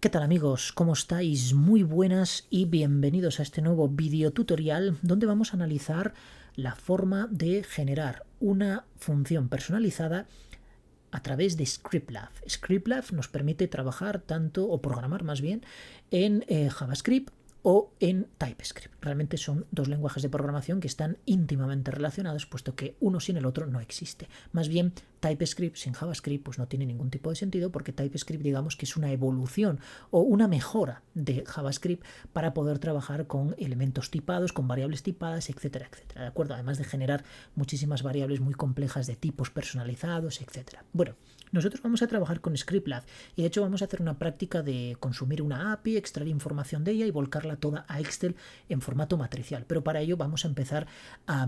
¿Qué tal amigos? ¿Cómo estáis? Muy buenas y bienvenidos a este nuevo video tutorial donde vamos a analizar la forma de generar una función personalizada a través de Scriptlab. Scriptlab nos permite trabajar tanto, o programar más bien, en JavaScript o en TypeScript. Realmente son dos lenguajes de programación que están íntimamente relacionados, puesto que uno sin el otro no existe. Más bien, TypeScript sin JavaScript pues no tiene ningún tipo de sentido, porque TypeScript digamos que es una evolución o una mejora de JavaScript para poder trabajar con elementos tipados, con variables tipadas, etcétera, etcétera. ¿De acuerdo? Además de generar muchísimas variables muy complejas de tipos personalizados, etcétera. Bueno, nosotros vamos a trabajar con Scriptlab y de hecho vamos a hacer una práctica de consumir una API, extraer información de ella y volcarla toda a Excel en formato matricial. Pero para ello vamos a empezar a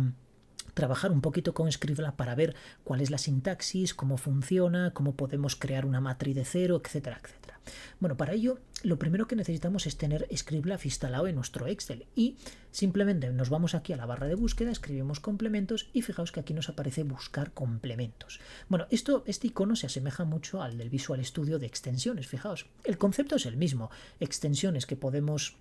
trabajar un poquito con Scriptlab para ver cuál es la sintaxis, cómo funciona, cómo podemos crear una matriz de cero, etcétera, etcétera. Bueno, para ello lo primero que necesitamos es tener Scriptlab instalado en nuestro Excel y simplemente nos vamos aquí a la barra de búsqueda, escribimos complementos y fijaos que aquí nos aparece buscar complementos. Bueno, este icono se asemeja mucho al del Visual Studio de extensiones, fijaos. El concepto es el mismo, extensiones que podemos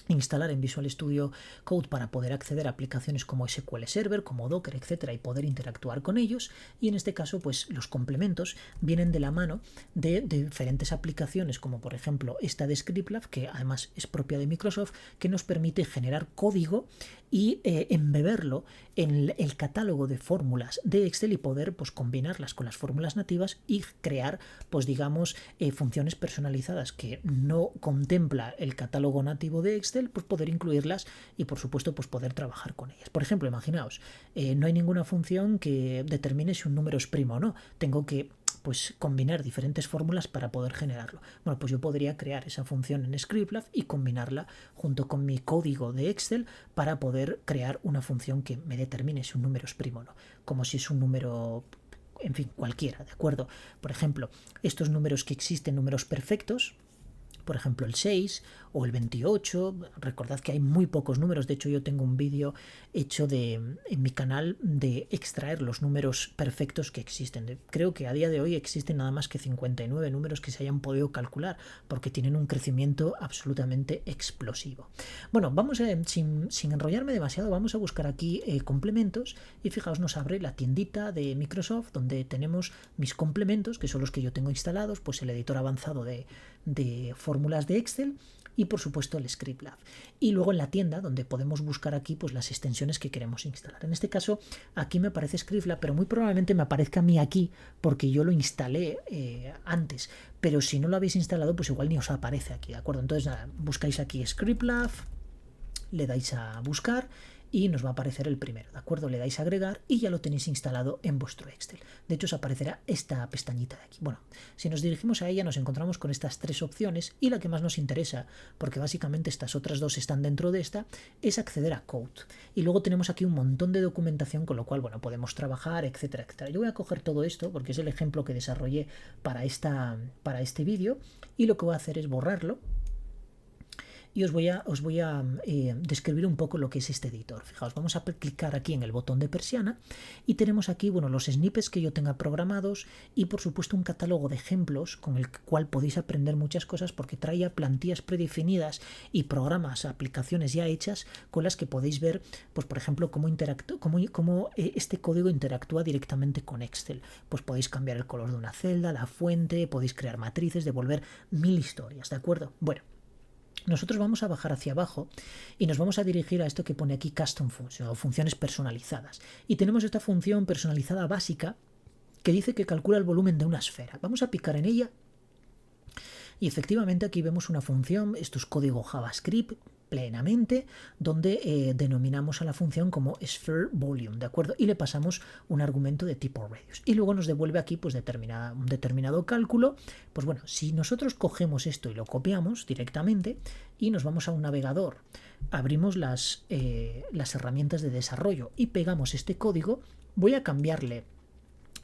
instalar en Visual Studio Code para poder acceder a aplicaciones como SQL Server, como Docker, etcétera, y poder interactuar con ellos. Y en este caso, pues los complementos vienen de la mano de diferentes aplicaciones, como por ejemplo esta de Scriptlab, que además es propia de Microsoft, que nos permite generar código y embeberlo en el catálogo de fórmulas de Excel y poder pues combinarlas con las fórmulas nativas y crear pues digamos funciones personalizadas que no contempla el catálogo nativo de Excel, pues poder incluirlas y por supuesto pues poder trabajar con ellas. Por ejemplo, imaginaos, no hay ninguna función que determine si un número es primo o no. Tengo que pues combinar diferentes fórmulas para poder generarlo. Bueno, pues yo podría crear esa función en Scriptlab y combinarla junto con mi código de Excel para poder crear una función que me determine si un número es primo o no, como si es un número, en fin, cualquiera, ¿de acuerdo? Por ejemplo, estos números que existen, números perfectos, por ejemplo el 6 o el 28, recordad que hay muy pocos números, de hecho yo tengo un vídeo hecho en mi canal de extraer los números perfectos que existen. Creo que a día de hoy existen nada más que 59 números que se hayan podido calcular, porque tienen un crecimiento absolutamente explosivo. Bueno, vamos sin enrollarme demasiado, vamos a buscar aquí complementos y fijaos, nos abre la tiendita de Microsoft donde tenemos mis complementos, que son los que yo tengo instalados, pues el editor avanzado de fórmulas de Excel y por supuesto el Scriptlab. Y luego en la tienda donde podemos buscar aquí pues las extensiones que queremos instalar. En este caso aquí me aparece Scriptlab, pero muy probablemente me aparezca a mí aquí porque yo lo instalé antes. Pero si no lo habéis instalado pues igual ni os aparece aquí, ¿de acuerdo? Entonces nada, buscáis aquí Scriptlab, le dais a buscar y nos va a aparecer el primero, ¿de acuerdo? Le dais a agregar y ya lo tenéis instalado en vuestro Excel. De hecho, os aparecerá esta pestañita de aquí. Bueno, si nos dirigimos a ella nos encontramos con estas tres opciones y la que más nos interesa, porque básicamente estas otras dos están dentro de esta, es acceder a Code. Y luego tenemos aquí un montón de documentación, con lo cual, bueno, podemos trabajar, etcétera, etcétera. Yo voy a coger todo esto porque es el ejemplo que desarrollé para este vídeo y lo que voy a hacer es borrarlo. Y os voy a describir un poco lo que es este editor. Fijaos, vamos a clicar aquí en el botón de persiana y tenemos aquí, bueno, los snippets que yo tenga programados y por supuesto un catálogo de ejemplos con el cual podéis aprender muchas cosas, porque trae plantillas predefinidas y programas, aplicaciones ya hechas con las que podéis ver, pues por ejemplo, cómo este código interactúa directamente con Excel. Pues podéis cambiar el color de una celda, la fuente, podéis crear matrices, devolver mil historias, ¿de acuerdo? Bueno, nosotros vamos a bajar hacia abajo y nos vamos a dirigir a esto que pone aquí Custom Function o funciones personalizadas. Y tenemos esta función personalizada básica que dice que calcula el volumen de una esfera. Vamos a picar en ella y efectivamente aquí vemos una función, esto es código JavaScript plenamente, donde denominamos a la función como sphere volume, ¿de acuerdo? Y le pasamos un argumento de tipo radius. Y luego nos devuelve aquí pues un determinado cálculo. Pues bueno, si nosotros cogemos esto y lo copiamos directamente y nos vamos a un navegador, abrimos las herramientas de desarrollo y pegamos este código, voy a cambiarle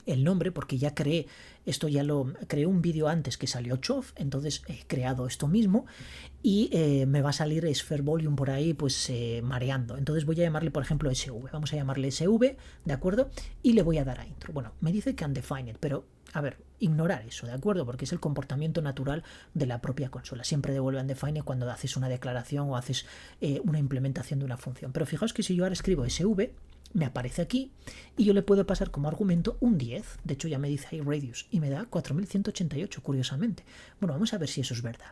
el nombre porque ya creé un vídeo antes que salió Chof, entonces he creado esto mismo y me va a salir Sphere Volume por ahí pues mareando. Entonces voy a llamarle por ejemplo SV, vamos a llamarle SV, ¿de acuerdo? Y le voy a dar a intro. Bueno, me dice que undefined, pero a ver, ignorar eso, ¿de acuerdo? Porque es el comportamiento natural de la propia consola. Siempre devuelve undefined cuando haces una declaración o haces una implementación de una función. Pero fijaos que si yo ahora escribo SV, me aparece aquí y yo le puedo pasar como argumento un 10. De hecho ya me dice ahí radius y me da 4188, curiosamente. Bueno, vamos a ver si eso es verdad.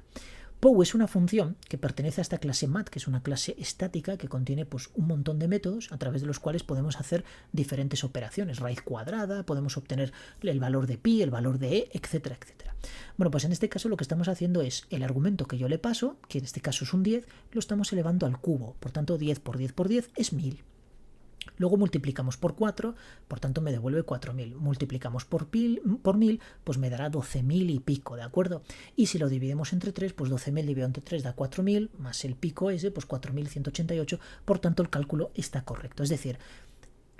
POW es una función que pertenece a esta clase mat, que es una clase estática que contiene pues, un montón de métodos a través de los cuales podemos hacer diferentes operaciones. Raíz cuadrada, podemos obtener el valor de pi, el valor de e, etcétera, etcétera. Bueno, pues en este caso lo que estamos haciendo es el argumento que yo le paso, que en este caso es un 10, lo estamos elevando al cubo. Por tanto, 10 por 10 por 10 es 1000. Luego multiplicamos por 4, por tanto me devuelve 4000. Multiplicamos por 1000, pues me dará 12.000 y pico, ¿de acuerdo? Y si lo dividimos entre 3, pues 12.000 dividido entre 3 da 4000, más el pico ese, pues 4188, por tanto el cálculo está correcto. Es decir,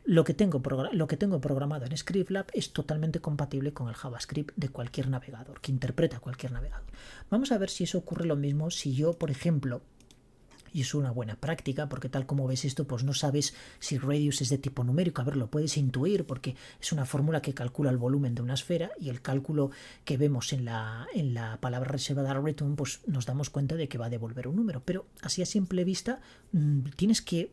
lo que tengo programado en Scriptlab es totalmente compatible con el JavaScript de cualquier navegador, que interpreta cualquier navegador. Vamos a ver si eso ocurre lo mismo si yo, por ejemplo, y es una buena práctica porque tal como ves esto pues no sabes si radius es de tipo numérico. A ver, lo puedes intuir porque es una fórmula que calcula el volumen de una esfera y el cálculo que vemos en la palabra reservada return pues nos damos cuenta de que va a devolver un número, pero así a simple vista tienes que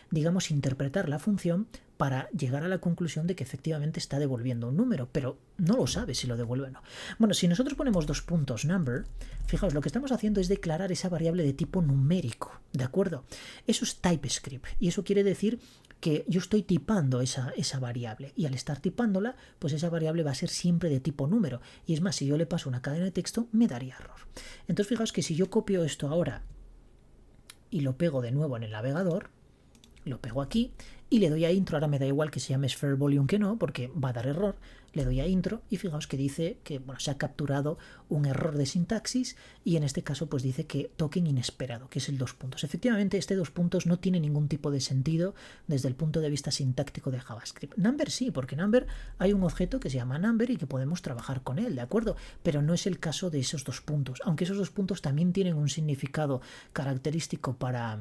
digamos interpretar la función para llegar a la conclusión de que efectivamente está devolviendo un número, pero no lo sabe si lo devuelve o no. Bueno, si nosotros ponemos dos puntos number, fijaos, lo que estamos haciendo es declarar esa variable de tipo numérico, ¿de acuerdo? Eso es TypeScript, y eso quiere decir que yo estoy tipando esa variable, y al estar tipándola, pues esa variable va a ser siempre de tipo número, y es más, si yo le paso una cadena de texto, me daría error. Entonces fijaos que si yo copio esto ahora y lo pego de nuevo en el navegador, lo pego aquí y le doy a intro. Ahora me da igual que se llame sphere volume que no, porque va a dar error. Le doy a intro y fijaos que dice que bueno, se ha capturado un error de sintaxis y en este caso pues dice que token inesperado, que es el 2 puntos. Efectivamente este 2 puntos no tiene ningún tipo de sentido desde el punto de vista sintáctico de JavaScript. Number sí, porque Number hay un objeto que se llama Number y que podemos trabajar con él, ¿de acuerdo? Pero no es el caso de esos 2 puntos, aunque esos 2 puntos también tienen un significado característico para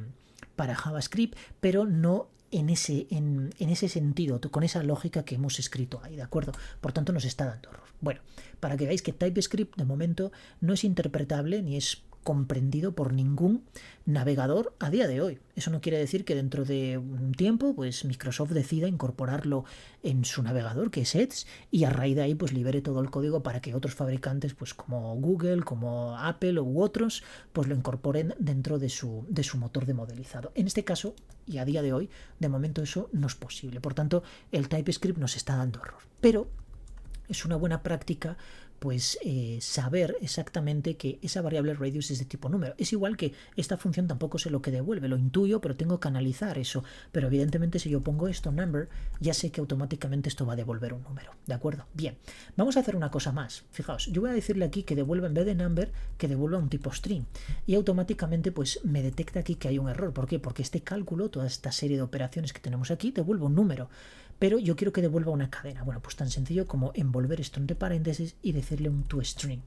JavaScript, pero no en ese sentido, con esa lógica que hemos escrito ahí, ¿de acuerdo? Por tanto nos está dando error. Bueno, para que veáis que TypeScript de momento no es interpretable ni es comprendido por ningún navegador a día de hoy. Eso no quiere decir que dentro de un tiempo pues Microsoft decida incorporarlo en su navegador, que es Edge, y a raíz de ahí pues libere todo el código para que otros fabricantes pues como Google, como Apple u otros pues lo incorporen dentro de su motor de modelizado. En este caso y a día de hoy de momento eso no es posible. Por tanto el TypeScript nos está dando error. Pero es una buena práctica pues saber exactamente que esa variable radius es de tipo número. Es igual que esta función tampoco sé lo que devuelve, lo intuyo, pero tengo que analizar eso. Pero evidentemente si yo pongo esto number, ya sé que automáticamente esto va a devolver un número, ¿de acuerdo? Bien, vamos a hacer una cosa más. Fijaos, yo voy a decirle aquí que devuelva en vez de number, que devuelva un tipo string. Y automáticamente pues me detecta aquí que hay un error. ¿Por qué? Porque este cálculo, toda esta serie de operaciones que tenemos aquí, devuelve un número. Pero yo quiero que devuelva una cadena. Bueno, pues tan sencillo como envolver esto entre paréntesis y decirle un toString.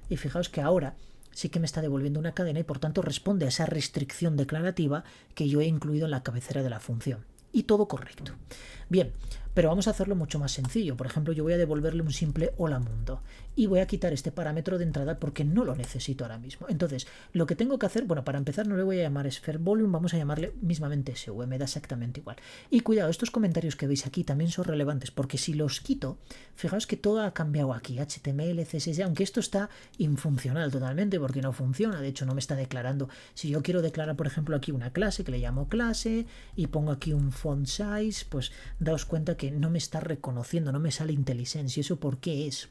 Y fijaos que ahora sí que me está devolviendo una cadena y por tanto responde a esa restricción declarativa que yo he incluido en la cabecera de la función. Y todo correcto. Bien, pero vamos a hacerlo mucho más sencillo. Por ejemplo, yo voy a devolverle un simple hola mundo y voy a quitar este parámetro de entrada porque no lo necesito ahora mismo. Entonces, lo que tengo que hacer, bueno, para empezar no le voy a llamar sphere volume, vamos a llamarle mismamente SV, me da exactamente igual. Y cuidado, estos comentarios que veis aquí también son relevantes porque si los quito, fijaos que todo ha cambiado aquí, HTML, CSS, aunque esto está infuncional totalmente porque no funciona, de hecho no me está declarando. Si yo quiero declarar, por ejemplo, aquí una clase que le llamo clase y pongo aquí un font size, pues daos cuenta que no me está reconociendo, no me sale IntelliSense. ¿Y eso por qué es?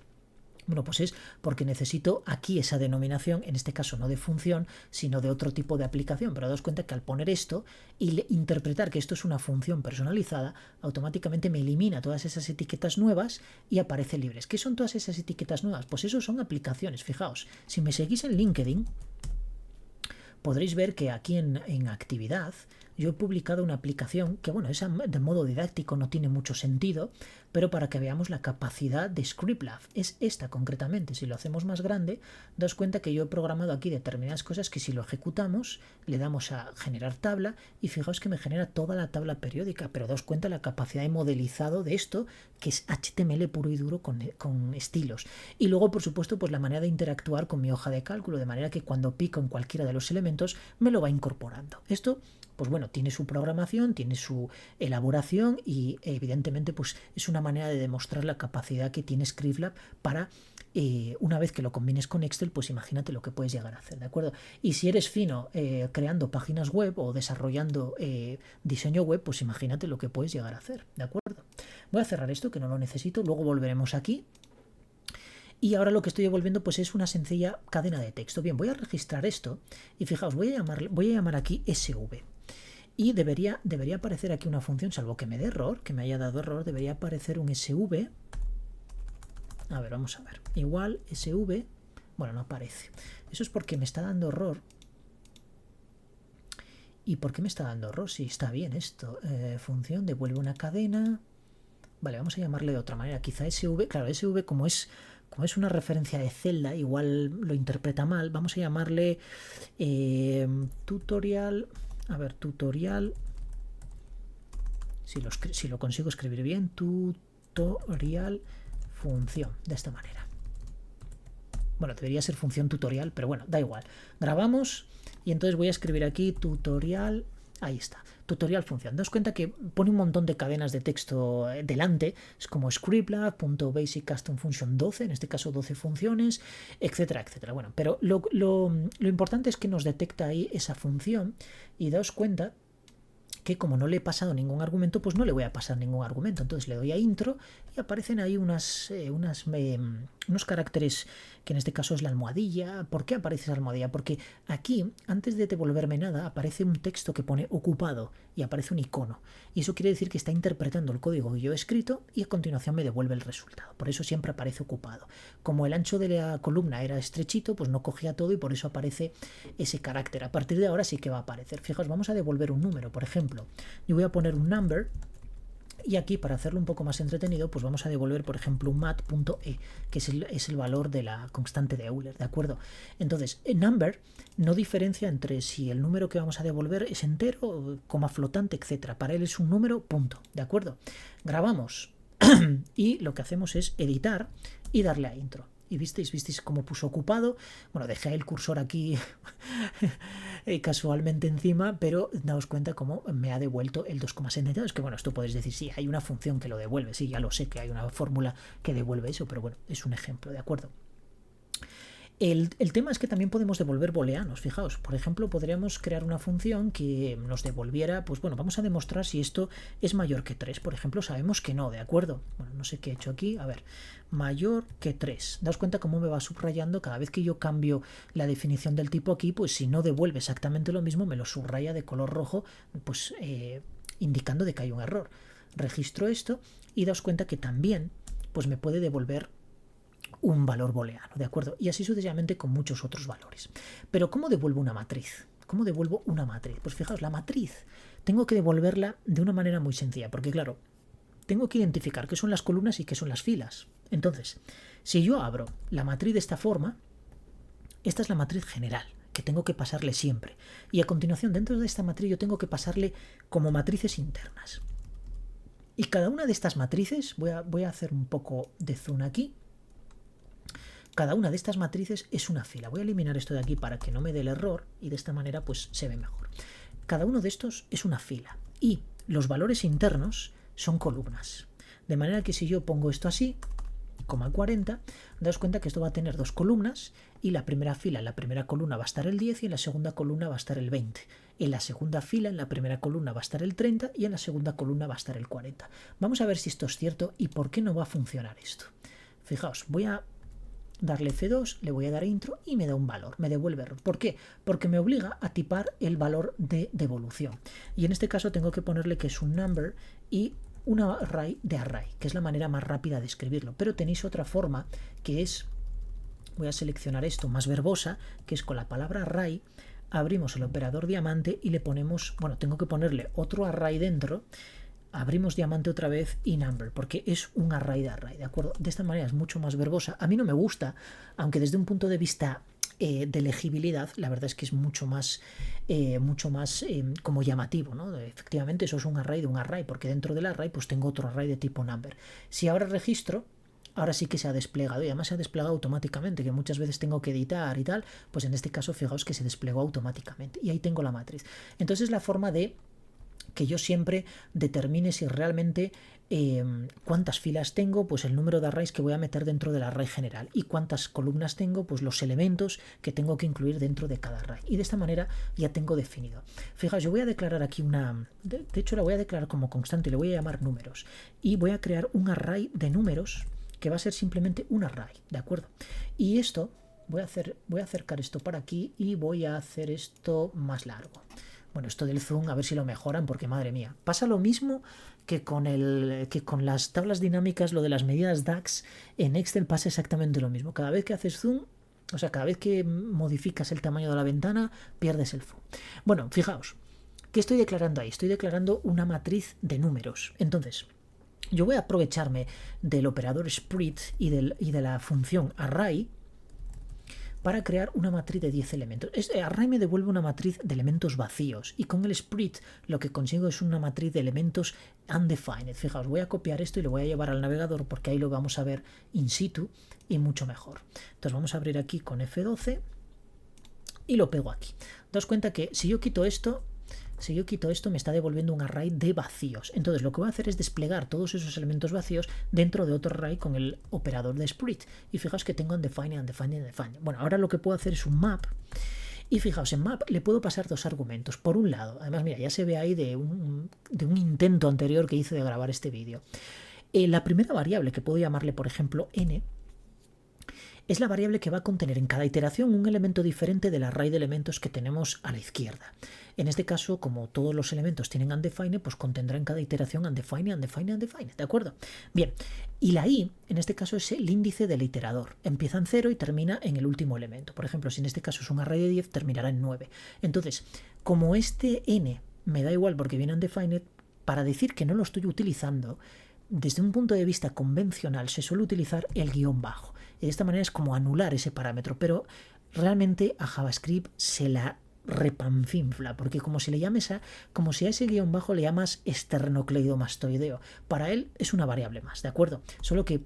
Bueno, pues es porque necesito aquí esa denominación, en este caso no de función, sino de otro tipo de aplicación. Pero daos cuenta que al poner esto y interpretar que esto es una función personalizada, automáticamente me elimina todas esas etiquetas nuevas y aparece libres. ¿Qué son todas esas etiquetas nuevas? Pues eso son aplicaciones. Fijaos, si me seguís en LinkedIn, podréis ver que aquí en actividad yo he publicado una aplicación que, bueno, es de modo didáctico, no tiene mucho sentido, pero para que veamos la capacidad de Scriptlab. Es esta concretamente. Si lo hacemos más grande, daos cuenta que yo he programado aquí determinadas cosas que si lo ejecutamos, le damos a generar tabla y fijaos que me genera toda la tabla periódica, pero daos cuenta la capacidad de modelizado de esto, que es HTML puro y duro con estilos. Y luego, por supuesto, pues la manera de interactuar con mi hoja de cálculo, de manera que cuando pico en cualquiera de los elementos me lo va incorporando. Esto, pues bueno, tiene su programación, tiene su elaboración y evidentemente pues es una manera de demostrar la capacidad que tiene Scriptlab para una vez que lo combines con Excel, pues imagínate lo que puedes llegar a hacer, ¿de acuerdo? Y si eres fino creando páginas web o desarrollando diseño web, pues imagínate lo que puedes llegar a hacer, ¿de acuerdo? Voy a cerrar esto que no lo necesito, luego volveremos aquí. Y ahora lo que estoy devolviendo pues es una sencilla cadena de texto. Bien, voy a registrar esto y fijaos, voy a llamar aquí SV. Y debería aparecer aquí una función, salvo que me dé error, que me haya dado error, debería aparecer un SV. A ver, vamos a ver. Igual SV, bueno, no aparece. Eso es porque me está dando error. ¿Y por qué me está dando error? Si está bien esto. Función, devuelve una cadena. Vale, vamos a llamarle de otra manera. Quizá SV, claro, SV como es una referencia de celda, igual lo interpreta mal. Vamos a llamarle tutorial. A ver, tutorial. Si lo consigo escribir bien, tutorial función, de esta manera. Bueno, debería ser función tutorial, pero bueno, da igual. Grabamos y entonces voy a escribir aquí tutorial. Ahí está, tutorial función. Daos cuenta que pone un montón de cadenas de texto delante. Es como scriptlab.basic custom function 12, en este caso 12 funciones, etcétera, etcétera. Bueno, pero lo importante es que nos detecta ahí esa función y daos cuenta que como no le he pasado ningún argumento, pues no le voy a pasar ningún argumento. Entonces le doy a intro y aparecen ahí unos caracteres, que en este caso es la almohadilla. ¿Por qué aparece esa almohadilla? Porque aquí, antes de devolverme nada, aparece un texto que pone ocupado y aparece un icono. Y eso quiere decir que está interpretando el código que yo he escrito y a continuación me devuelve el resultado. Por eso siempre aparece ocupado. Como el ancho de la columna era estrechito, pues no cogía todo y por eso aparece ese carácter. A partir de ahora sí que va a aparecer. Fijaos, vamos a devolver un número. Por ejemplo, yo voy a poner un number. Y aquí, para hacerlo un poco más entretenido, pues vamos a devolver, por ejemplo, un mat.e, que es el valor de la constante de Euler, ¿de acuerdo? Entonces, el number no diferencia entre si el número que vamos a devolver es entero, coma flotante, etcétera. Para él es un número, punto, ¿de acuerdo? Grabamos y lo que hacemos es editar y darle a intro. Y visteis cómo puso ocupado. Bueno, dejé el cursor aquí casualmente encima, pero daos cuenta cómo me ha devuelto el 2,72. Es que bueno, esto podéis decir, sí, hay una función que lo devuelve, sí, ya lo sé que hay una fórmula que devuelve eso, pero bueno, es un ejemplo, ¿de acuerdo? El tema es que también podemos devolver booleanos. Fijaos, por ejemplo, podríamos crear una función que nos devolviera, pues bueno, vamos a demostrar si esto es mayor que 3. Por ejemplo, sabemos que no, ¿de acuerdo? Bueno, no sé qué he hecho aquí. A ver, mayor que 3. Daos cuenta cómo me va subrayando cada vez que yo cambio la definición del tipo aquí, pues si no devuelve exactamente lo mismo, me lo subraya de color rojo, pues indicando de que hay un error. Registro esto y daos cuenta que también pues me puede devolver un valor booleano, ¿de acuerdo? Y así sucesivamente con muchos otros valores. Pero ¿cómo devuelvo una matriz? ¿Cómo devuelvo una matriz? Pues fijaos, la matriz tengo que devolverla de una manera muy sencilla, porque claro, tengo que identificar qué son las columnas y qué son las filas. Entonces, si yo abro la matriz de esta forma, esta es la matriz general, que tengo que pasarle siempre. Y a continuación, dentro de esta matriz yo tengo que pasarle como matrices internas. Y cada una de estas matrices, voy a hacer un poco de zoom aquí. Cada una de estas matrices es una fila. Voy a eliminar esto de aquí para que no me dé el error y de esta manera pues se ve mejor. Cada uno de estos es una fila y los valores internos son columnas. De manera que si yo pongo esto así, 40, daos cuenta que esto va a tener dos columnas y la primera fila, en la primera columna va a estar el 10 y en la segunda columna va a estar el 20. En la segunda fila, en la primera columna va a estar el 30 y en la segunda columna va a estar el 40. Vamos a ver si esto es cierto y por qué no va a funcionar esto. Fijaos, voy a darle F2, le voy a dar intro y me da un valor, me devuelve error. ¿Por qué? Porque me obliga a tipar el valor de devolución. Y en este caso tengo que ponerle que es un number y una array de array, que es la manera más rápida de escribirlo. Pero tenéis otra forma que es, voy a seleccionar esto, más verbosa, que es con la palabra array, abrimos el operador diamante y le ponemos, bueno, tengo que ponerle otro array dentro, abrimos diamante otra vez y number, porque es un array de array, ¿de acuerdo? De esta manera es mucho más verbosa. A mí no me gusta, aunque desde un punto de vista de legibilidad, la verdad es que es mucho más como llamativo, ¿no? Efectivamente, eso es un array de un array, porque dentro del array pues tengo otro array de tipo number. Si ahora registro, ahora sí que se ha desplegado y además se ha desplegado automáticamente, que muchas veces tengo que editar y tal, pues en este caso fijaos que se desplegó automáticamente y ahí tengo la matriz. Entonces la forma de que yo siempre determine si realmente cuántas filas tengo, pues el número de arrays que voy a meter dentro del array general, y cuántas columnas tengo, pues los elementos que tengo que incluir dentro de cada array, y de esta manera ya tengo definido. Fijaos, yo voy a declarar aquí de hecho la voy a declarar como constante y le voy a llamar números, y voy a crear un array de números que va a ser simplemente un array, ¿de acuerdo? Y esto voy a acercar esto para aquí y voy a hacer esto más largo. Bueno, esto del zoom, a ver si lo mejoran, porque madre mía. Pasa lo mismo que con las tablas dinámicas, lo de las medidas DAX, en Excel pasa exactamente lo mismo. Cada vez que haces zoom, o sea, cada vez que modificas el tamaño de la ventana, pierdes el zoom. Bueno, fijaos, ¿qué estoy declarando ahí? Estoy declarando una matriz de números. Entonces, yo voy a aprovecharme del operador split y de la función array para crear una matriz de 10 elementos. Array me devuelve una matriz de elementos vacíos y con el split lo que consigo es una matriz de elementos undefined. Fijaos, voy a copiar esto y lo voy a llevar al navegador porque ahí lo vamos a ver in situ y mucho mejor. Entonces vamos a abrir aquí con F12 y lo pego aquí. Daos cuenta que si yo quito esto me está devolviendo un array de vacíos. Entonces lo que voy a hacer es desplegar todos esos elementos vacíos dentro de otro array con el operador de split. Y fijaos que tengo undefined, undefined, undefined. Bueno, ahora lo que puedo hacer es un map. Y fijaos, en map le puedo pasar dos argumentos. Por un lado, además mira, ya se ve ahí de un intento anterior que hice de grabar este vídeo. La primera variable que puedo llamarle, por ejemplo, n, es la variable que va a contener en cada iteración un elemento diferente del array de elementos que tenemos a la izquierda. En este caso, como todos los elementos tienen undefined, pues contendrá en cada iteración undefined, undefined, undefined, ¿de acuerdo? Bien, y la i, en este caso, es el índice del iterador. Empieza en 0 y termina en el último elemento. Por ejemplo, si en este caso es un array de 10, terminará en 9. Entonces, como este n me da igual porque viene undefined, para decir que no lo estoy utilizando, desde un punto de vista convencional se suele utilizar el guión bajo. Y de esta manera es como anular ese parámetro, pero realmente a JavaScript se la repanfinfla, porque como si a ese guión bajo le llamas esternocleidomastoideo, para él es una variable más, ¿de acuerdo? Solo que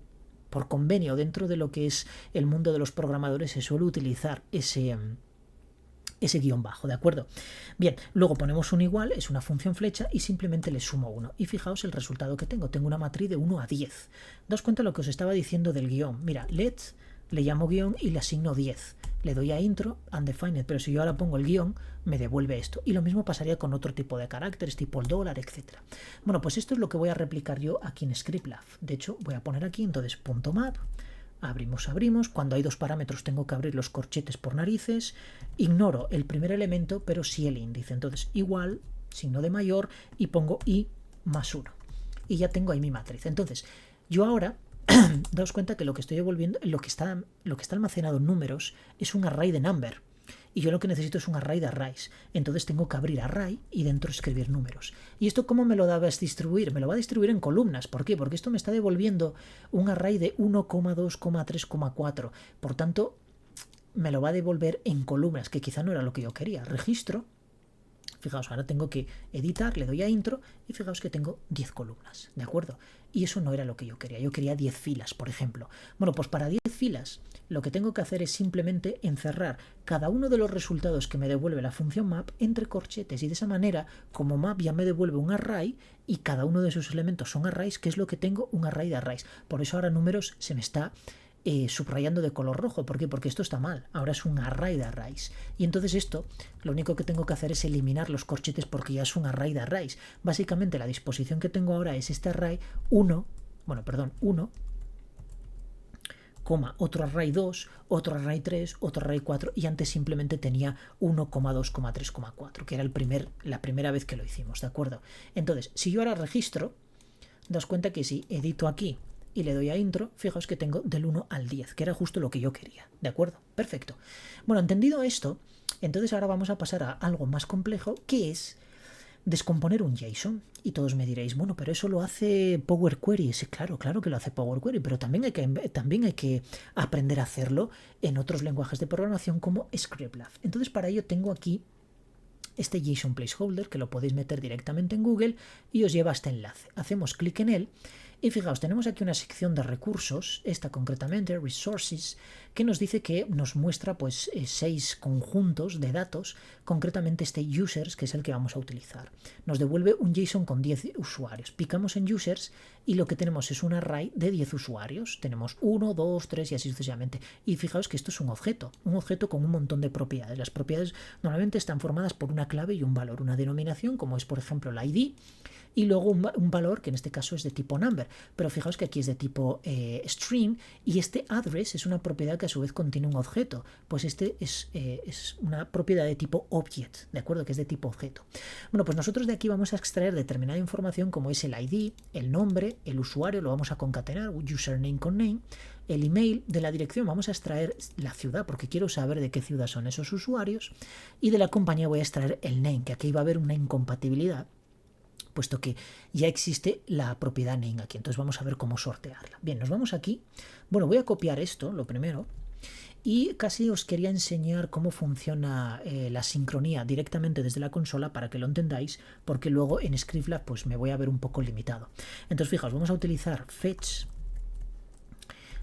por convenio dentro de lo que es el mundo de los programadores se suele utilizar ese guión bajo, ¿de acuerdo? Bien, luego ponemos un igual, es una función flecha y simplemente le sumo 1. Y fijaos el resultado que tengo. Tengo una matriz de 1 a 10. Daos cuenta lo que os estaba diciendo del guión. Mira, let, le llamo guión y le asigno 10. Le doy a intro, undefined, pero si yo ahora pongo el guión, me devuelve esto. Y lo mismo pasaría con otro tipo de caracteres, tipo el dólar, etc. Bueno, pues esto es lo que voy a replicar yo aquí en Scriptlab. De hecho, voy a poner aquí, entonces, .map. Abrimos. Cuando hay dos parámetros tengo que abrir los corchetes por narices. Ignoro el primer elemento, pero sí el índice. Entonces, igual, signo de mayor, y pongo i más 1. Y ya tengo ahí mi matriz. Entonces, yo ahora, daos cuenta que lo que estoy devolviendo, lo que está almacenado en números, es un array de number. Y yo lo que necesito es un array de arrays. Entonces tengo que abrir array y dentro escribir números. ¿Y esto cómo me lo va a distribuir? Me lo va a distribuir en columnas. ¿Por qué? Porque esto me está devolviendo un array de 1, 2, 3, 4. Por tanto, me lo va a devolver en columnas, que quizá no era lo que yo quería. Registro. Fijaos, ahora tengo que editar, le doy a intro y fijaos que tengo 10 columnas, ¿de acuerdo? Y eso no era lo que yo quería 10 filas, por ejemplo. Bueno, pues para 10 filas lo que tengo que hacer es simplemente encerrar cada uno de los resultados que me devuelve la función map entre corchetes y de esa manera, como map ya me devuelve un array y cada uno de sus elementos son arrays, ¿qué es lo que tengo? Un array de arrays. Por eso ahora números se me está subrayando de color rojo. ¿Por qué? Porque esto está mal. Ahora es un array de arrays. Y entonces esto, lo único que tengo que hacer es eliminar los corchetes porque ya es un array de arrays. Básicamente la disposición que tengo ahora es este array 1, otro array 2, otro array 3, otro array 4 y antes simplemente tenía 1, 2, 3, 4, que era la primera vez que lo hicimos, ¿de acuerdo? Entonces, si yo ahora registro, daos cuenta que si edito aquí y le doy a intro, fijaos que tengo del 1 al 10, que era justo lo que yo quería, ¿de acuerdo? Perfecto. Bueno, entendido esto, Entonces ahora vamos a pasar a algo más complejo, que es descomponer un JSON. Y todos me diréis, bueno, pero eso lo hace Power Query. Sí, claro que lo hace Power Query, pero también hay que aprender a hacerlo en otros lenguajes de programación como Scriptlab. Entonces para ello tengo aquí este JSON Placeholder, que lo podéis meter directamente en Google y os lleva a este enlace. Hacemos clic en él y fijaos, tenemos aquí una sección de recursos, esta concretamente, Resources, que nos dice que nos muestra pues 6 conjuntos de datos, concretamente este Users, que es el que vamos a utilizar. Nos devuelve un JSON con 10 usuarios. Picamos en Users y lo que tenemos es un array de 10 usuarios. Tenemos 1, 2, 3 y así sucesivamente. Y fijaos que esto es un objeto con un montón de propiedades. Las propiedades normalmente están formadas por una clave y un valor, una denominación, como es por ejemplo la ID, y luego un valor que en este caso es de tipo number, pero fijaos que aquí es de tipo string, y este address es una propiedad que a su vez contiene un objeto, pues este es una propiedad de tipo object, ¿de acuerdo? Que es de tipo objeto. Bueno, pues nosotros de aquí vamos a extraer determinada información como es el ID, el nombre, el usuario, lo vamos a concatenar, username con name, el email, de la dirección vamos a extraer la ciudad, porque quiero saber de qué ciudad son esos usuarios, y de la compañía voy a extraer el name, que aquí va a haber una incompatibilidad, puesto que ya existe la propiedad name aquí. Entonces vamos a ver cómo sortearla. Bien, nos vamos aquí. Bueno, voy a copiar esto, lo primero, y casi os quería enseñar cómo funciona la sincronía directamente desde la consola para que lo entendáis, porque luego en Scriptlab pues me voy a ver un poco limitado. Entonces fijaos, vamos a utilizar fetch.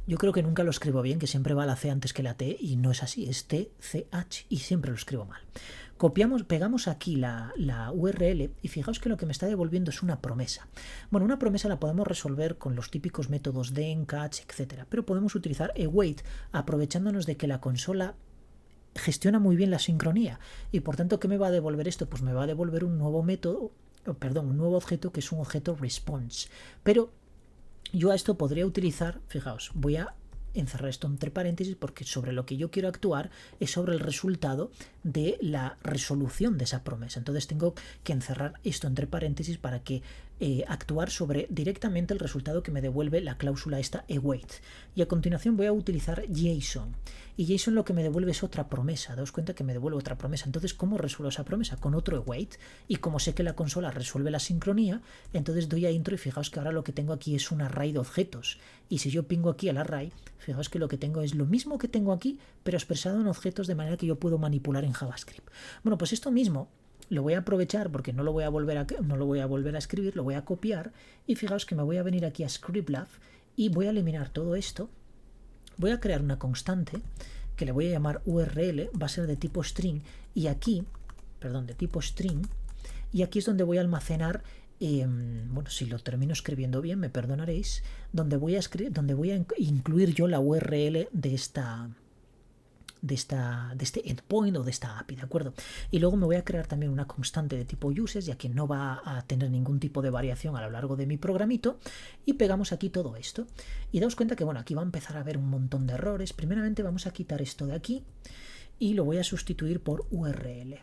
Yo creo que nunca lo escribo bien, que siempre va la C antes que la T, y no es así, es T, C, H, y siempre lo escribo mal. Copiamos, pegamos aquí la URL y fijaos que lo que me está devolviendo es una promesa. Bueno, una promesa la podemos resolver con los típicos métodos den, catch, etc. Pero podemos utilizar await aprovechándonos de que la consola gestiona muy bien la sincronía. Y por tanto, ¿qué me va a devolver esto? Pues me va a devolver un nuevo método, perdón, un nuevo objeto que es un objeto response. Pero yo a esto podría utilizar, fijaos, voy a encerrar esto entre paréntesis porque sobre lo que yo quiero actuar es sobre el resultado de la resolución de esa promesa. Entonces tengo que encerrar esto entre paréntesis para que actuar sobre directamente el resultado que me devuelve la cláusula esta await. Y a continuación voy a utilizar JSON. Y JSON lo que me devuelve es otra promesa. Daos cuenta que me devuelve otra promesa. Entonces, ¿cómo resuelvo esa promesa? Con otro await. Y como sé que la consola resuelve la sincronía, entonces doy a intro y fijaos que ahora lo que tengo aquí es un array de objetos. Y si yo pingo aquí al array, fijaos que lo que tengo es lo mismo que tengo aquí, pero expresado en objetos de manera que yo puedo manipular en JavaScript. Bueno, pues esto mismo lo voy a aprovechar porque no lo voy a volver a escribir, lo voy a copiar y fijaos que me voy a venir aquí a Scriptlab y voy a eliminar todo esto. Voy a crear una constante que le voy a llamar URL, va a ser de tipo string y aquí, perdón, de tipo string, y aquí es donde voy a almacenar, bueno, si lo termino escribiendo bien, me perdonaréis, donde voy a incluir yo la URL de este endpoint o de esta API, ¿de acuerdo? Y luego me voy a crear también una constante de tipo uses, ya que no va a tener ningún tipo de variación a lo largo de mi programito, y pegamos aquí todo esto. Y daos cuenta que, bueno, aquí va a empezar a haber un montón de errores. Primeramente vamos a quitar esto de aquí y lo voy a sustituir por URL.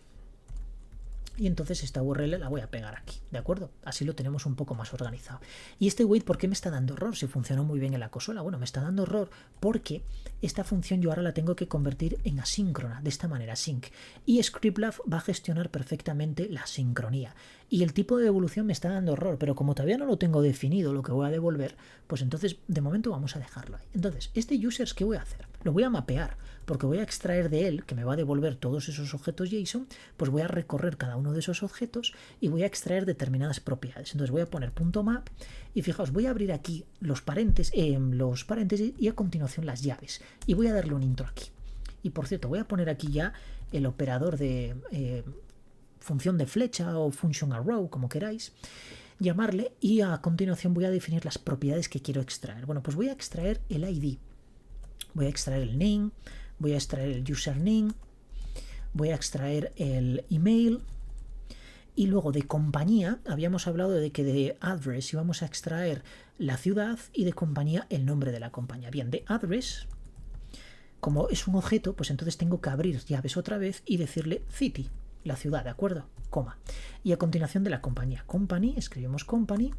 Y entonces esta URL la voy a pegar aquí, ¿de acuerdo? Así lo tenemos un poco más organizado. Y este wait, ¿por qué me está dando error? Si funcionó muy bien en la consola. Bueno, me está dando error porque esta función yo ahora la tengo que convertir en asíncrona, de esta manera, sync. Y Scriptlab va a gestionar perfectamente la sincronía. Y el tipo de devolución me está dando error, pero como todavía no lo tengo definido lo que voy a devolver, pues entonces de momento vamos a dejarlo ahí. Entonces, este users, ¿qué voy a hacer? Lo voy a mapear, porque voy a extraer de él, que me va a devolver todos esos objetos JSON, pues voy a recorrer cada uno de esos objetos y voy a extraer determinadas propiedades. Entonces voy a poner .map y fijaos, voy a abrir aquí los paréntesis y a continuación las llaves. Y voy a darle un intro aquí. Y por cierto, voy a poner aquí ya el operador de función de flecha o function arrow, como queráis llamarle, y a continuación voy a definir las propiedades que quiero extraer. Bueno, pues voy a extraer el ID, voy a extraer el name, voy a extraer el username, voy a extraer el email, y luego de compañía habíamos hablado de que de address íbamos a extraer la ciudad y de compañía el nombre de la compañía. Bien, de address, como es un objeto, pues entonces tengo que abrir llaves otra vez y decirle city, la ciudad, ¿de acuerdo? Coma. Y a continuación de la compañía. Company, escribimos company.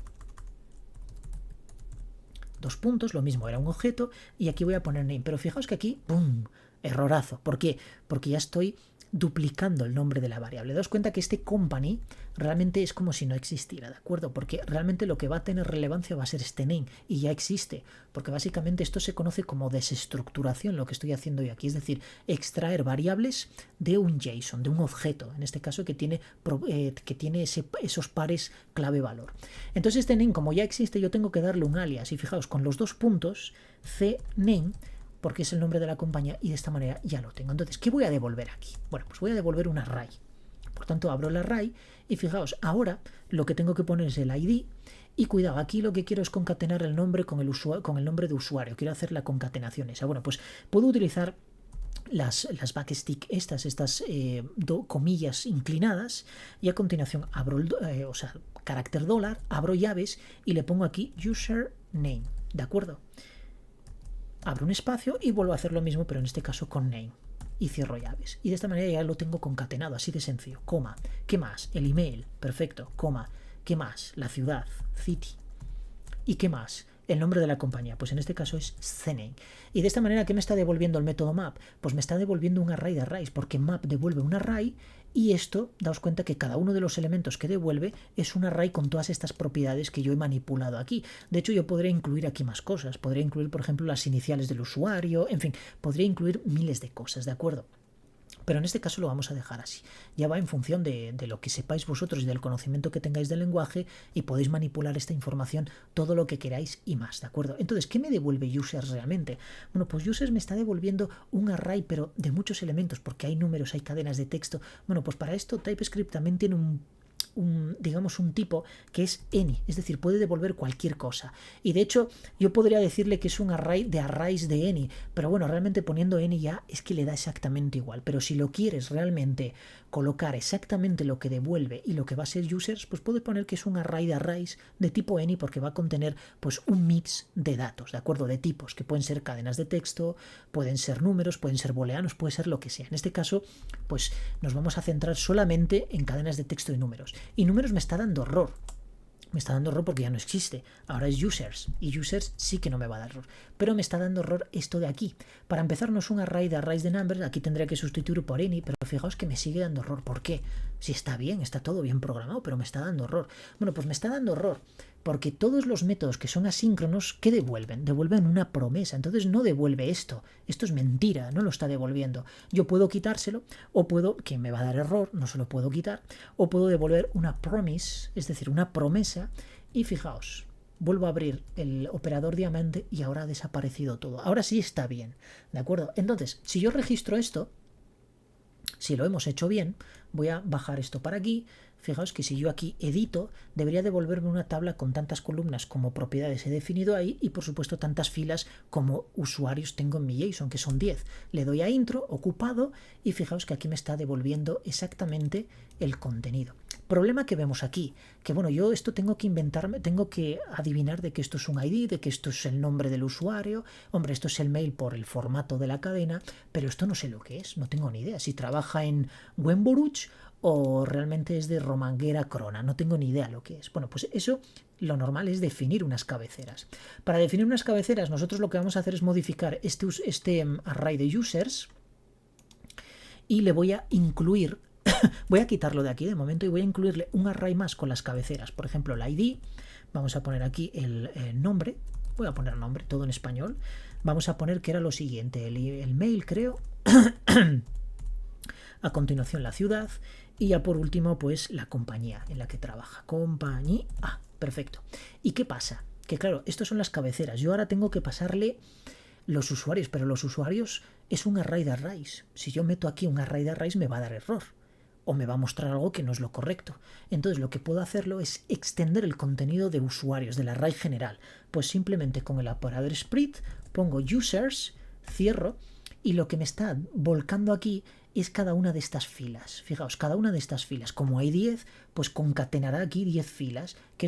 Dos puntos, lo mismo, era un objeto. Y aquí voy a poner name. Pero fijaos que aquí, ¡pum!, errorazo. ¿Por qué? Porque ya estoy duplicando el nombre de la variable. Daos cuenta que este company realmente es como si no existiera, ¿de acuerdo? Porque realmente lo que va a tener relevancia va a ser este name y ya existe, porque básicamente esto se conoce como desestructuración, lo que estoy haciendo yo aquí, es decir, extraer variables de un JSON, de un objeto, en este caso que tiene esos pares clave-valor. Entonces este name, como ya existe, yo tengo que darle un alias y fijaos, con los dos puntos, cname, porque es el nombre de la compañía y de esta manera ya lo tengo. Entonces, ¿qué voy a devolver aquí? Bueno, pues voy a devolver un array. Por tanto, abro el array y fijaos, ahora lo que tengo que poner es el ID y cuidado, aquí lo que quiero es concatenar el nombre con el nombre de usuario. Quiero hacer la concatenación esa. Bueno, pues puedo utilizar las backstick, estas comillas inclinadas, y a continuación abro carácter $, abro llaves y le pongo aquí username, ¿de acuerdo? Abro un espacio y vuelvo a hacer lo mismo, pero en este caso con name. Y cierro llaves. Y de esta manera ya lo tengo concatenado, así de sencillo. Coma. ¿Qué más? El email. Perfecto. Coma. ¿Qué más? La ciudad. City. ¿Y qué más? El nombre de la compañía. Pues en este caso es CNAME. Y de esta manera, ¿qué me está devolviendo el método map? Pues me está devolviendo un array de arrays, porque map devuelve un array y esto, daos cuenta que cada uno de los elementos que devuelve es un array con todas estas propiedades que yo he manipulado aquí. De hecho, yo podría incluir aquí más cosas. Podría incluir, por ejemplo, las iniciales del usuario. En fin, podría incluir miles de cosas, ¿de acuerdo? Pero en este caso lo vamos a dejar así. Ya va en función de lo que sepáis vosotros y del conocimiento que tengáis del lenguaje, y podéis manipular esta información todo lo que queráis y más, ¿de acuerdo? Entonces, ¿qué me devuelve users realmente? Bueno, pues users me está devolviendo un array, pero de muchos elementos, porque hay números, hay cadenas de texto. Bueno, pues para esto TypeScript también tiene digamos un tipo que es any, es decir, puede devolver cualquier cosa. Y de hecho yo podría decirle que es un array de arrays de any, pero bueno, realmente poniendo any ya es que le da exactamente igual. Pero si lo quieres realmente colocar exactamente lo que devuelve y lo que va a ser users, pues puedes poner que es un array de arrays de tipo any, porque va a contener pues un mix de datos, ¿de acuerdo? De tipos, que pueden ser cadenas de texto, pueden ser números, pueden ser booleanos, puede ser lo que sea. En este caso, pues nos vamos a centrar solamente en cadenas de texto y números. Y números me está dando error. Me está dando error porque ya no existe. Ahora es users. Y users sí que no me va a dar error. Pero me está dando error esto de aquí. Para empezar, no es un array de arrays de numbers. Aquí tendría que sustituir por any. Pero fijaos que me sigue dando error. ¿Por qué? Si está bien, está todo bien programado, pero me está dando error. Bueno, pues me está dando error porque todos los métodos que son asíncronos, ¿qué devuelven? Devuelven una promesa. Entonces no devuelve esto. Esto es mentira, no lo está devolviendo. Yo puedo quitárselo, o puedo, que me va a dar error, no se lo puedo quitar, o puedo devolver una promise, es decir, una promesa. Y fijaos, vuelvo a abrir el operador diamante y ahora ha desaparecido todo. Ahora sí está bien, ¿de acuerdo? Entonces, si yo registro esto, si lo hemos hecho bien, voy a bajar esto para aquí. Fijaos que si yo aquí edito, debería devolverme una tabla con tantas columnas como propiedades he definido ahí, y por supuesto tantas filas como usuarios tengo en mi JSON, que son 10. Le doy a intro, ocupado, y fijaos que aquí me está devolviendo exactamente el contenido. Problema que vemos aquí, que bueno, yo esto tengo que inventarme, tengo que adivinar de que esto es un ID, de que esto es el nombre del usuario. Hombre, esto es el mail por el formato de la cadena, pero esto no sé lo que es, no tengo ni idea. Si trabaja en Wemboruch o realmente es de Romanguera Crona, no tengo ni idea lo que es. Bueno, pues eso, lo normal es definir unas cabeceras. Para definir unas cabeceras, nosotros lo que vamos a hacer es modificar este array de users, y le voy a incluir, voy a quitarlo de aquí de momento y voy a incluirle un array más con las cabeceras. Por ejemplo, el ID, vamos a poner aquí el nombre, voy a poner nombre, todo en español. Vamos a poner que era lo siguiente, el mail, creo. A continuación la ciudad, y ya por último pues la compañía en la que trabaja. Compañía. Ah, perfecto. ¿Y qué pasa? Que claro, estas son las cabeceras. Yo ahora tengo que pasarle los usuarios, pero los usuarios es un array de arrays. Si yo meto aquí un array de arrays me va a dar error, o me va a mostrar algo que no es lo correcto. Entonces lo que puedo hacerlo es extender el contenido de usuarios del array general. Pues simplemente con el operador split pongo users, cierro, y lo que me está volcando aquí es cada una de estas filas. Fijaos, cada una de estas filas, como hay 10, pues concatenará aquí 10 filas, que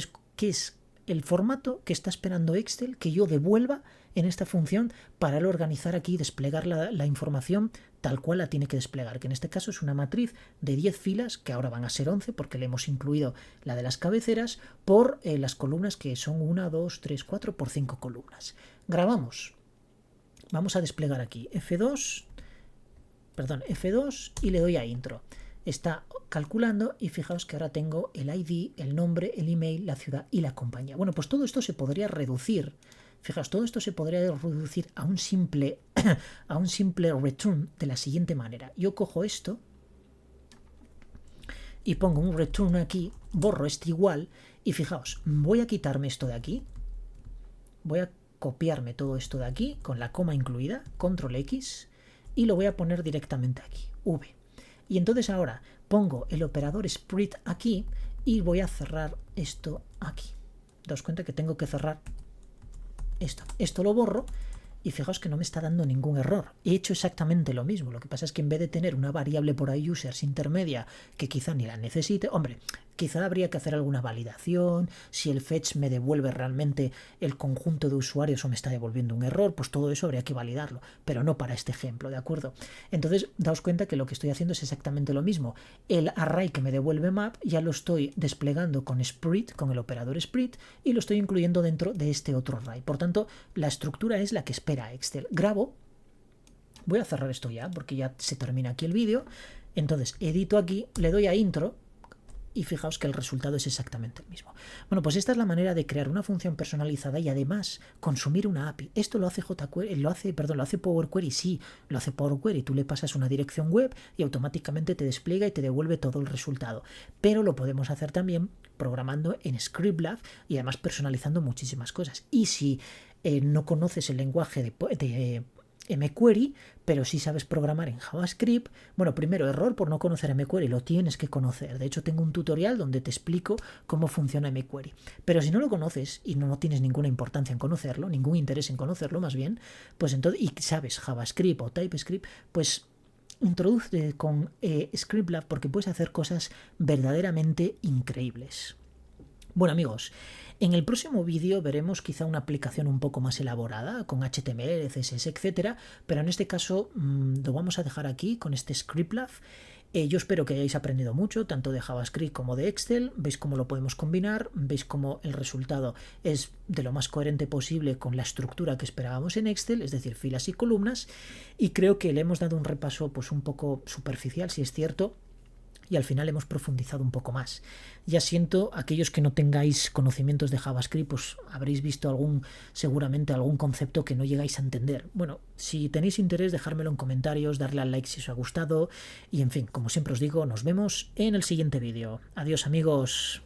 es el formato que está esperando Excel que yo devuelva en esta función para él organizar aquí y desplegar la información tal cual la tiene que desplegar, que en este caso es una matriz de 10 filas, que ahora van a ser 11 porque le hemos incluido la de las cabeceras, por las columnas, que son 1, 2, 3, 4 por 5 columnas. Grabamos. Vamos a desplegar aquí F2. perdón, F2 y le doy a intro. Está calculando y fijaos que ahora tengo el ID, el nombre, el email, la ciudad y la compañía. Bueno, pues todo esto se podría reducir. Fijaos, todo esto se podría reducir a un simple return de la siguiente manera. Yo cojo esto y pongo un return aquí, borro este igual y fijaos, voy a quitarme esto de aquí. Voy a copiarme todo esto de aquí con la coma incluida, control X, y lo voy a poner directamente aquí, V. Y entonces ahora pongo el operador split aquí y voy a cerrar esto aquí. Daos cuenta que tengo que cerrar esto. Esto lo borro y fijaos que no me está dando ningún error. He hecho exactamente lo mismo. Lo que pasa es que en vez de tener una variable por ahí users intermedia que quizá ni la necesite, hombre, quizá habría que hacer alguna validación, si el fetch me devuelve realmente el conjunto de usuarios o me está devolviendo un error, pues todo eso habría que validarlo, pero no para este ejemplo, ¿de acuerdo? Entonces, daos cuenta que lo que estoy haciendo es exactamente lo mismo. El array que me devuelve map ya lo estoy desplegando con split, con el operador split, y lo estoy incluyendo dentro de este otro array. Por tanto, la estructura es la que espera Excel. Grabo, voy a cerrar esto ya, porque ya se termina aquí el vídeo. Entonces, edito aquí, le doy a intro, y fijaos que el resultado es exactamente el mismo. Bueno, pues esta es la manera de crear una función personalizada y además consumir una API. Esto lo hace lo hace Power Query, sí, lo hace Power Query. Tú le pasas una dirección web y automáticamente te despliega y te devuelve todo el resultado. Pero lo podemos hacer también programando en Scriptlab y además personalizando muchísimas cosas. Y si no conoces el lenguaje de mQuery, pero si sabes programar en JavaScript, bueno, primero, error por no conocer mQuery, lo tienes que conocer. De hecho, tengo un tutorial donde te explico cómo funciona mQuery. Pero si no lo conoces y no tienes ninguna importancia en conocerlo, ningún interés en conocerlo más bien, pues entonces, y sabes JavaScript o TypeScript, pues introduce con Scriptlab porque puedes hacer cosas verdaderamente increíbles. Bueno, amigos, en el próximo vídeo veremos quizá una aplicación un poco más elaborada con HTML, CSS, etcétera, pero en este caso lo vamos a dejar aquí con este Scriptlab. Yo espero que hayáis aprendido mucho, tanto de JavaScript como de Excel. Veis cómo lo podemos combinar, veis cómo el resultado es de lo más coherente posible con la estructura que esperábamos en Excel, es decir, filas y columnas, y creo que le hemos dado un repaso pues un poco superficial, si es cierto, y al final hemos profundizado un poco más. Ya siento, aquellos que no tengáis conocimientos de JavaScript, pues habréis visto seguramente algún concepto que no llegáis a entender. Bueno, si tenéis interés, dejármelo en comentarios, darle al like si os ha gustado, y en fin, como siempre os digo, nos vemos en el siguiente vídeo. Adiós, amigos.